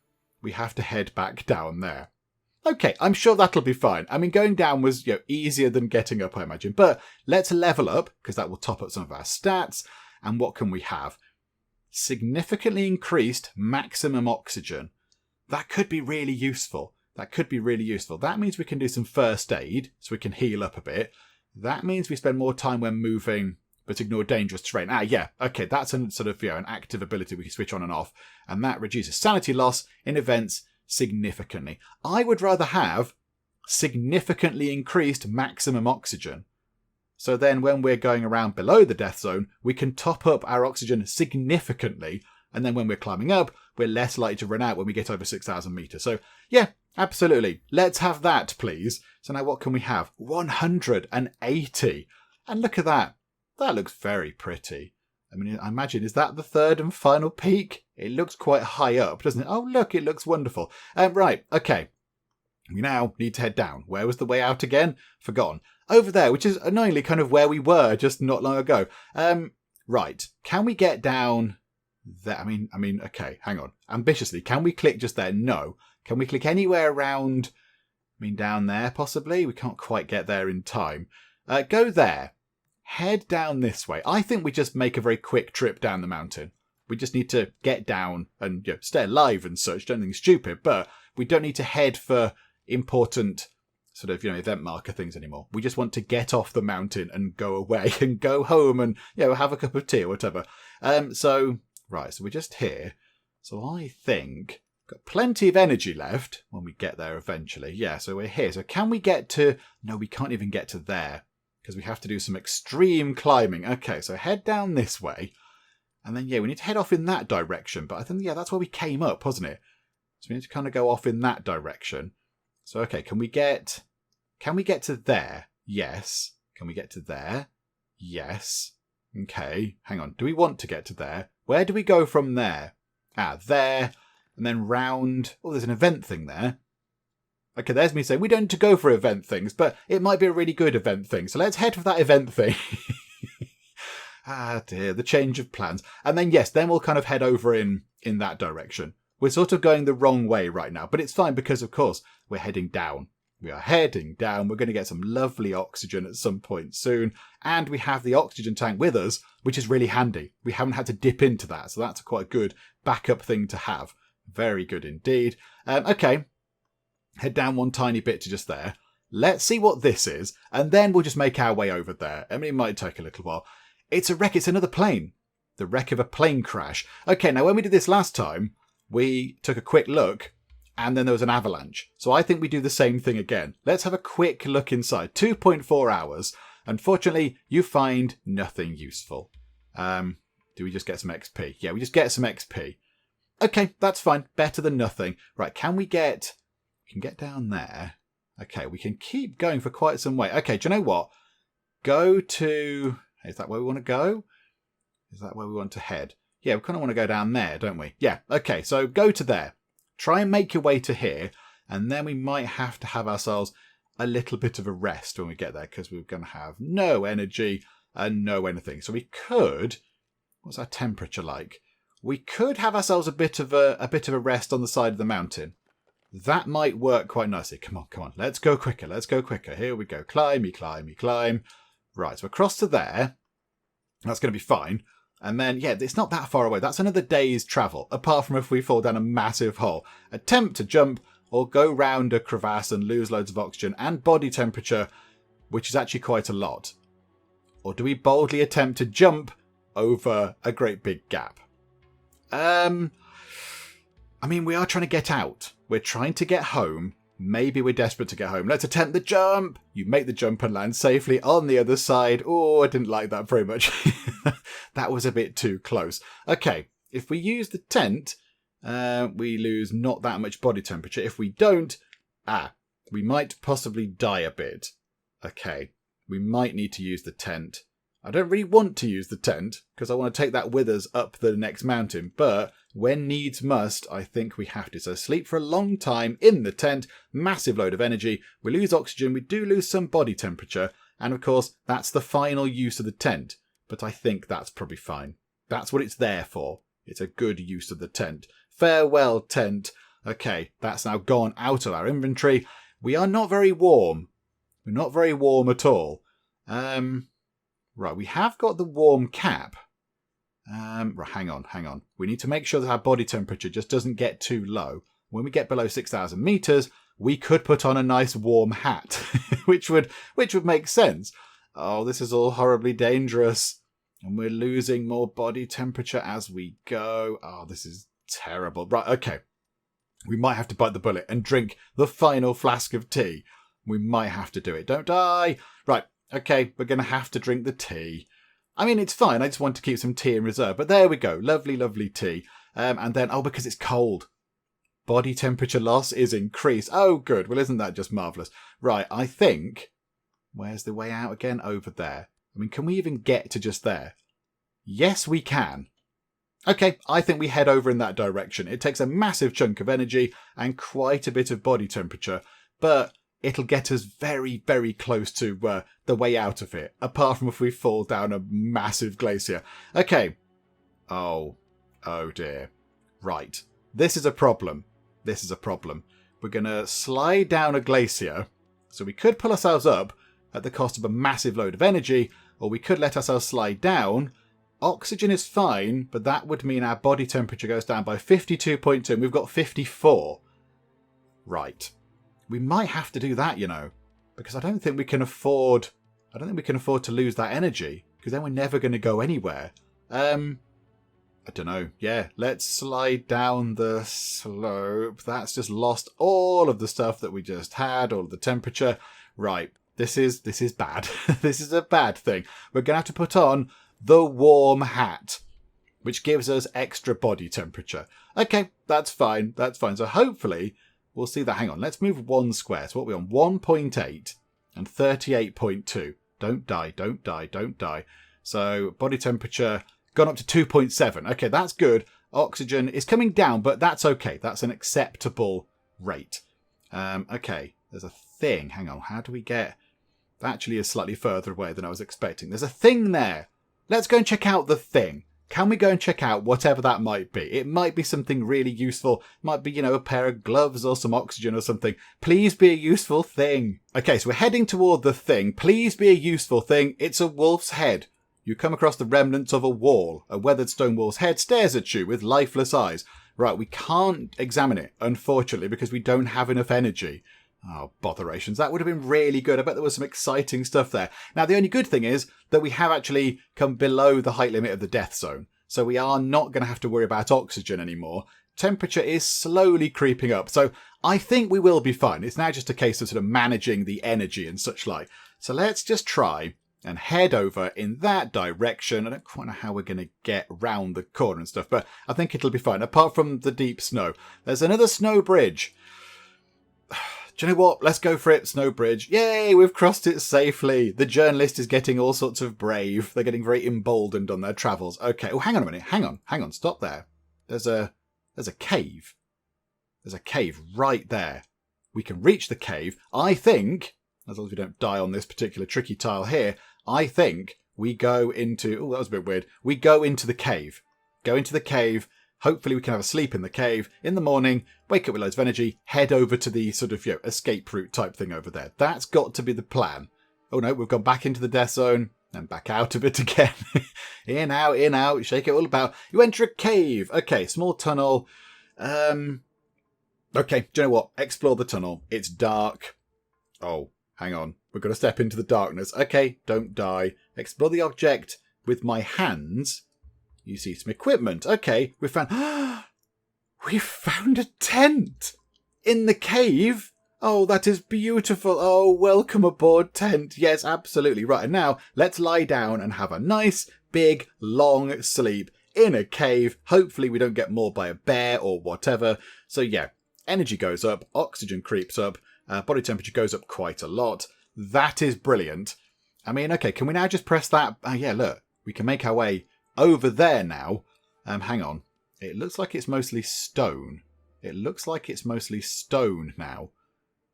we have to head back down there. Okay, I'm sure that'll be fine. I mean, going down was easier than getting up, I imagine. But let's level up, because that will top up some of our stats. And what can we have? Significantly increased maximum oxygen. That could be really useful. That means we can do some first aid, so we can heal up a bit. That means we spend more time when moving, but ignore dangerous terrain. Yeah, okay, that's an active ability we can switch on and off. And that reduces sanity loss in events significantly. I would rather have significantly increased maximum oxygen. So then when we're going around below the death zone, we can top up our oxygen significantly. And then when we're climbing up, we're less likely to run out when we get over 6,000 meters. So yeah, absolutely. Let's have that, please. So now what can we have? 180. And look at that. That looks very pretty. I mean, I imagine, is that the third and final peak? It looks quite high up, doesn't it? Oh, look, it looks wonderful. Right, okay. We now need to head down. Where was the way out again? Forgotten. Over there, which is annoyingly kind of where we were just not long ago. Right, can we get down there? I mean, okay, hang on. Ambitiously, can we click just there? No. Can we click anywhere around? I mean, down there, possibly? We can't quite get there in time. Go there. Head down this way. I think we just make a very quick trip down the mountain. We just need to get down and stay alive and such. Don't think stupid, but we don't need to head for important event marker things anymore. We just want to get off the mountain and go away and go home and have a cup of tea or whatever. So we're just here. So I think got plenty of energy left when we get there eventually. Yeah, so we're here. So can we get to? No, we can't even get to there, because we have to do some extreme climbing. Okay, so head down this way. And then, we need to head off in that direction. But I think, that's where we came up, wasn't it? So we need to kind of go off in that direction. So, okay, can we get to there? Yes. Can we get to there? Yes. Okay, hang on. Do we want to get to there? Where do we go from there? There. And then round. Oh, there's an event thing there. Okay, there's me saying we don't need to go for event things, but it might be a really good event thing. So let's head for that event thing. Dear, the change of plans. And then, then we'll kind of head over in that direction. We're sort of going the wrong way right now, but it's fine because, of course, we're heading down. We are heading down. We're going to get some lovely oxygen at some point soon. And we have the oxygen tank with us, which is really handy. We haven't had to dip into that, so that's quite a good backup thing to have. Very good indeed. Okay. Head down one tiny bit to just there. Let's see what this is, and then we'll just make our way over there. I mean, it might take a little while. It's a wreck. It's another plane. The wreck of a plane crash. Okay, now when we did this last time, we took a quick look, and then there was an avalanche. So I think we do the same thing again. Let's have a quick look inside. 2.4 hours. Unfortunately, you find nothing useful. Do we just get some XP? Yeah, we just get some XP. Okay, that's fine. Better than nothing. Right, can we get down there. Okay, we can keep going for quite some way. Okay, do you know what? Go to... Is that where we want to go? Is that where we want to head? Yeah, we kind of want to go down there, don't we? Yeah, okay, so go to there. Try and make your way to here, and then we might have to have ourselves a little bit of a rest when we get there, because we're going to have no energy and no anything. So we could... What's our temperature like? we could have ourselves a bit of a rest on the side of the mountain. That might work quite nicely. Come on. Let's go quicker. Here we go. Climb. Right, so across to there. That's going to be fine. And then, yeah, it's not that far away. That's another day's travel, apart from if we fall down a massive hole. Attempt to jump or go round a crevasse and lose loads of oxygen and body temperature, which is actually quite a lot. Or do we boldly attempt to jump over a great big gap? I mean, we are trying to get out. We're trying to get home. Maybe we're desperate to get home. Let's attempt the jump. You make the jump and land safely on the other side. Oh, I didn't like that very much. That was a bit too close. Okay, if we use the tent, we lose not that much body temperature. If we don't, we might possibly die a bit. Okay, we might need to use the tent. I don't really want to use the tent because I want to take that with us up the next mountain, but when needs must, I think we have to. So sleep for a long time in the tent, massive load of energy, we lose oxygen, we do lose some body temperature, and of course that's the final use of the tent, but I think that's probably fine. That's what it's there for. It's a good use of the tent. Farewell, tent. Okay, that's now gone out of our inventory. We are not very warm. We're not very warm at all. Right, we have got the warm cap. Right, hang on. We need to make sure that our body temperature just doesn't get too low. When we get below 6,000 meters, we could put on a nice warm hat, which would make sense. Oh, this is all horribly dangerous. And we're losing more body temperature as we go. Oh, this is terrible. Right, okay. We might have to bite the bullet and drink the final flask of tea. We might have to do it. Don't die. Right. Okay, we're going to have to drink the tea. I mean, it's fine. I just want to keep some tea in reserve. But there we go. Lovely, lovely tea. And then, because it's cold. Body temperature loss is increased. Oh, good. Well, isn't that just marvellous? Right, I think... Where's the way out again? Over there. I mean, can we even get to just there? Yes, we can. Okay, I think we head over in that direction. It takes a massive chunk of energy and quite a bit of body temperature. But... it'll get us very, very close to the way out of it, apart from if we fall down a massive glacier. Okay. Oh dear. Right. This is a problem. We're going to slide down a glacier, so we could pull ourselves up at the cost of a massive load of energy, or we could let ourselves slide down. Oxygen is fine, but that would mean our body temperature goes down by 52.2, and we've got 54. Right. We might have to do that, because I don't think we can afford to lose that energy, because then we're never going to go anywhere. I don't know. Yeah, let's slide down the slope. That's just lost all of the stuff that we just had, all of the temperature. Right, this is bad. This is a bad thing. We're going to have to put on the warm hat, which gives us extra body temperature. Okay, that's fine. So hopefully... we'll see that. Hang on. Let's move one square. So what are we on? 1.8 and 38.2. Don't die. So body temperature gone up to 2.7. Okay, that's good. Oxygen is coming down, but that's okay. That's an acceptable rate. Okay, there's a thing. Hang on. How do we get... that actually is slightly further away than I was expecting. There's a thing there. Let's go and check out the thing. Can we go and check out whatever that might be? It might be something really useful. It might be, a pair of gloves or some oxygen or something. Please be a useful thing. Okay, so we're heading toward the thing. Please be a useful thing. It's a wolf's head. You come across the remnants of a wall. A weathered stone wall's head stares at you with lifeless eyes. Right, we can't examine it, unfortunately, because we don't have enough energy. Oh, botherations. That would have been really good. I bet there was some exciting stuff there. Now, the only good thing is that we have actually come below the height limit of the death zone. So we are not going to have to worry about oxygen anymore. Temperature is slowly creeping up. So I think we will be fine. It's now just a case of sort of managing the energy and such like. So let's just try and head over in that direction. I don't quite know how we're going to get round the corner and stuff, but I think it'll be fine. Apart from the deep snow. There's another snow bridge. Do you know what? Let's go for it. Snow bridge. Yay, we've crossed it safely. The journalist is getting all sorts of brave. They're getting very emboldened on their travels. Okay. Oh, hang on a minute. Hang on. Stop there. There's a cave. There's a cave right there. We can reach the cave. I think, as long as we don't die on this particular tricky tile here, I think we go into... oh, that was a bit weird. We go into the cave. go into the cave. Hopefully we can have a sleep in the cave. In the morning, wake up with loads of energy, head over to the sort of, escape route type thing over there. That's got to be the plan. Oh no, we've gone back into the death zone and back out of it again. in, out, shake it all about. You enter a cave. Okay, small tunnel. Okay, do you know what? Explore the tunnel. It's dark. Oh, hang on. We've got to step into the darkness. Okay, don't die. Explore the object with my hands. You see some equipment. Okay, we found a tent in the cave. Oh, that is beautiful. Oh, welcome aboard, tent. Yes, absolutely. Right, and now let's lie down and have a nice, big, long sleep in a cave. Hopefully we don't get mauled by a bear or whatever. So yeah, energy goes up, oxygen creeps up, body temperature goes up quite a lot. That is brilliant. I mean, okay, can we now just press that? Yeah, look, we can make our way over there now. Hang on. It looks like it's mostly stone. Now.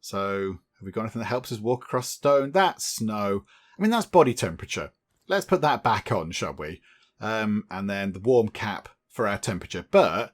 So, have we got anything that helps us walk across stone? That's snow. I mean, that's body temperature. Let's put that back on, shall we? And then the warm cap for our temperature. But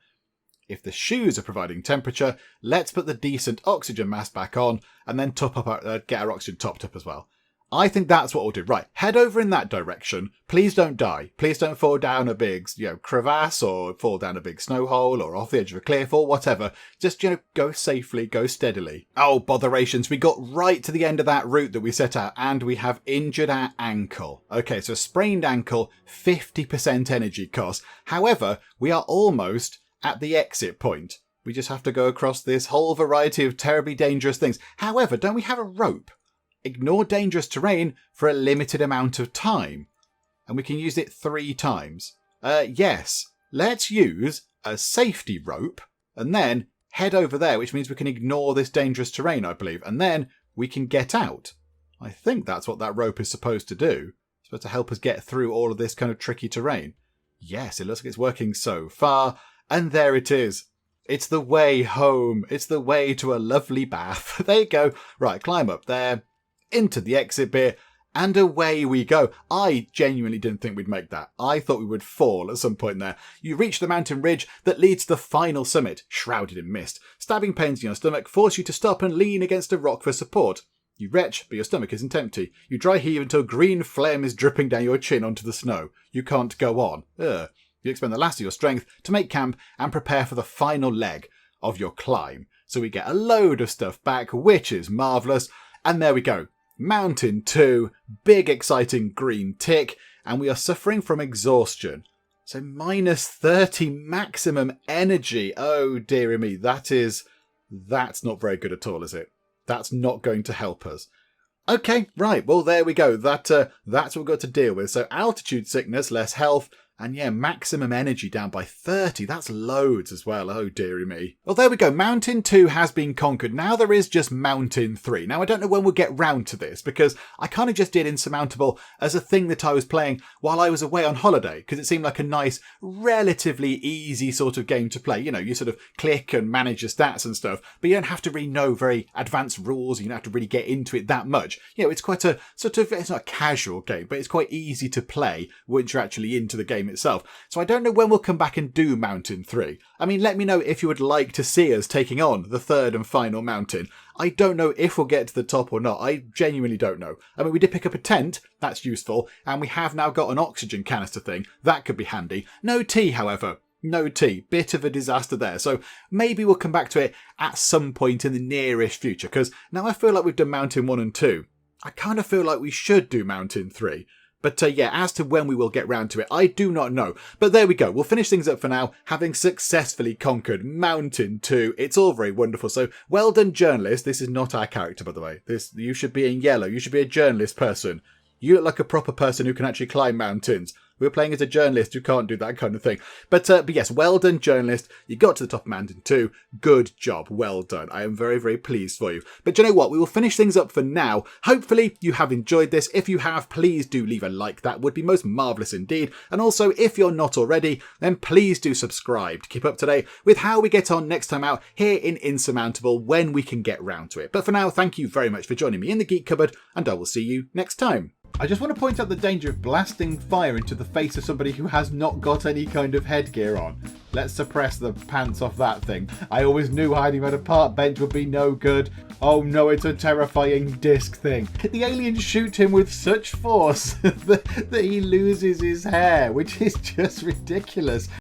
if the shoes are providing temperature, let's put the decent oxygen mask back on and then top up get our oxygen topped up as well. I think that's what we'll do. Right, head over in that direction. Please don't die. Please don't fall down a big, crevasse or fall down a big snow hole or off the edge of a cliff or whatever. Just, go safely, go steadily. Oh, botherations. We got right to the end of that route that we set out and we have injured our ankle. Okay, so sprained ankle, 50% energy cost. However, we are almost at the exit point. We just have to go across this whole variety of terribly dangerous things. However, don't we have a rope? Ignore dangerous terrain for a limited amount of time. And we can use it 3 times. Yes, let's use a safety rope and then head over there, which means we can ignore this dangerous terrain, I believe. And then we can get out. I think that's what that rope is supposed to do. It's supposed to help us get through all of this kind of tricky terrain. Yes, it looks like it's working so far. And there it is. It's the way home. It's the way to a lovely bath. There you go. Right, climb up there. Into the exit bit, and away we go. I genuinely didn't think we'd make that. I thought we would fall at some point there. You reach the mountain ridge that leads to the final summit, shrouded in mist. Stabbing pains in your stomach force you to stop and lean against a rock for support. You retch, but your stomach isn't empty. You dry heave until green phlegm is dripping down your chin onto the snow. You can't go on. You expend the last of your strength to make camp and prepare for the final leg of your climb. So we get a load of stuff back, which is marvellous. And there we go. Mountain 2, big exciting green tick, and we are suffering from exhaustion. So minus 30 maximum energy. Oh dearie me, that's not very good at all, is it? That's not going to help us. Okay, right, well there we go. That's what we've got to deal with. So altitude sickness, less health, and yeah, maximum energy down by 30. That's loads as well. Oh, dearie me. Well, there we go. Mountain 2 has been conquered. Now there is just Mountain 3. Now, I don't know when we'll get round to this because I kind of just did Insurmountable as a thing that I was playing while I was away on holiday because it seemed like a nice, relatively easy sort of game to play. You sort of click and manage your stats and stuff, but you don't have to really know very advanced rules. You don't have to really get into it that much. It's quite a sort of, it's not a casual game, but it's quite easy to play once you're actually into the game itself. So I don't know when we'll come back and do Mountain 3. I mean, let me know if you would like to see us taking on the third and final mountain. I don't know if we'll get to the top or not. I genuinely don't know. I mean, we did pick up a tent. That's useful. And we have now got an oxygen canister thing. That could be handy. No tea, however. No tea. Bit of a disaster there. So maybe we'll come back to it at some point in the nearish future. Because now I feel like we've done Mountain 1 and 2. I kind of feel like we should do Mountain 3. But yeah, as to when we will get round to it, I do not know. But there we go. We'll finish things up for now, having successfully conquered Mountain 2. It's all very wonderful. So well done, journalist. This is not our character, by the way. You should be in yellow. You should be a journalist person. You look like a proper person who can actually climb mountains. We're playing as a journalist who can't do that kind of thing. But yes, well done, journalist. You got to the top of Mountain 2. Good job. Well done. I am very, very pleased for you. But you know what? We will finish things up for now. Hopefully you have enjoyed this. If you have, please do leave a like. That would be most marvellous indeed. And also, if you're not already, then please do subscribe to keep up to date with how we get on next time out here in Insurmountable when we can get round to it. But for now, thank you very much for joining me in the Geek Cupboard, and I will see you next time. I just want to point out the danger of blasting fire into the face of somebody who has not got any kind of headgear on. Let's suppress the pants off that thing. I always knew hiding on a park bench would be no good. Oh no, it's a terrifying disc thing. The aliens shoot him with such force that he loses his hair, which is just ridiculous.